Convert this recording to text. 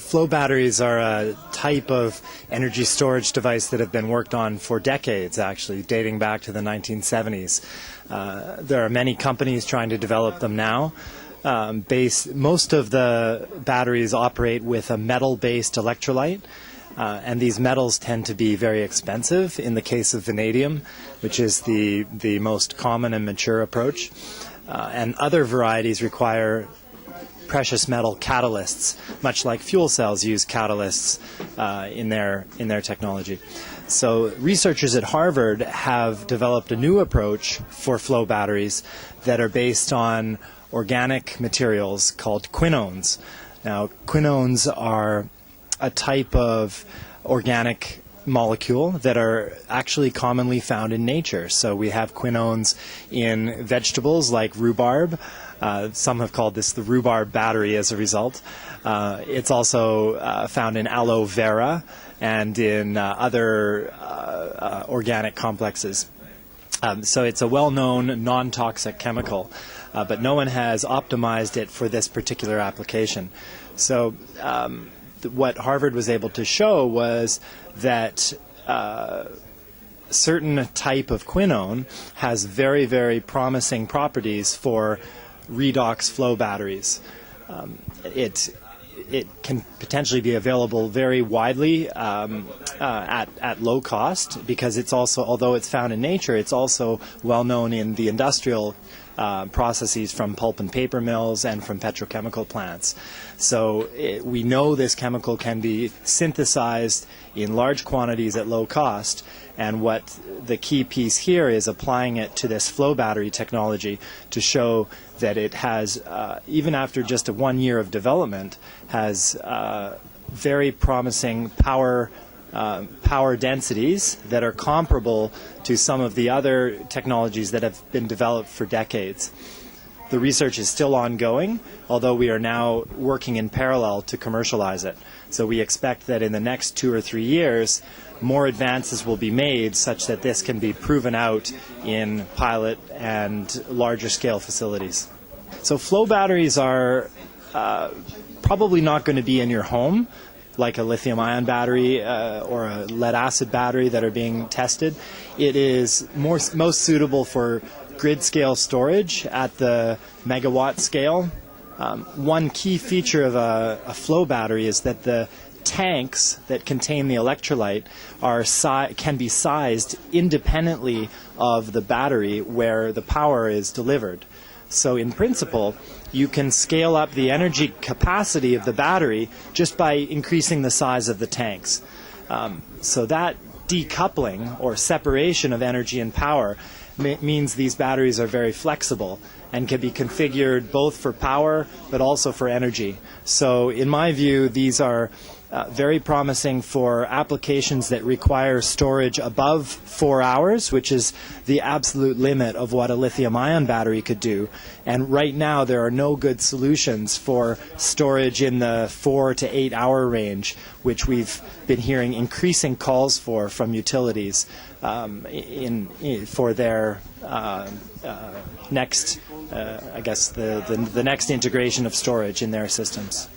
Flow batteries are a type of energy storage device that have been worked on for decades, actually, dating back to the 1970s. There are many companies trying to develop them now. Most of the batteries operate with a metal-based electrolyte, and these metals tend to be very expensive in the case of vanadium, which is the most common and mature approach. And other varieties require precious metal catalysts, much like fuel cells use catalysts in their technology. So researchers at Harvard have developed a new approach for flow batteries that are based on organic materials called quinones. Now, quinones are a type of organic molecule that are actually commonly found in nature. So we have quinones in vegetables like rhubarb. Some have called this the rhubarb battery as a result. It's also found in aloe vera and in other organic complexes. So it's a well-known non-toxic chemical, but no one has optimized it for this particular application. So what Harvard was able to show was that certain type of quinone has very, very promising properties for redox flow batteries. It can potentially be available very widely at low cost, because it's also, although it's found in nature, it's also well known in the industrial processes from pulp and paper mills and from petrochemical plants. So we know this chemical can be synthesized in large quantities at low cost, and what the key piece here is applying it to this flow battery technology to show that it has, even after just 1 year of development, has very promising power densities that are comparable to some of the other technologies that have been developed for decades. The research is still ongoing, although we are now working in parallel to commercialize it. So we expect that in the next 2 or 3 years, more advances will be made such that this can be proven out in pilot and larger scale facilities. So flow batteries are probably not going to be in your home, like a lithium-ion battery or a lead-acid battery that are being tested. It is most suitable for grid-scale storage at the megawatt scale. One key feature of a flow battery is that the tanks that contain the electrolyte can be sized independently of the battery where the power is delivered. So in principle, you can scale up the energy capacity of the battery just by increasing the size of the tanks. So that decoupling or separation of energy and power means these batteries are very flexible and can be configured both for power but also for energy. So in my view, these are very promising for applications that require storage above 4 hours, which is the absolute limit of what a lithium-ion battery could do. And right now there are no good solutions for storage in the 4 to 8 hour range, which we've been hearing increasing calls for from utilities for their next, I guess, the next integration of storage in their systems.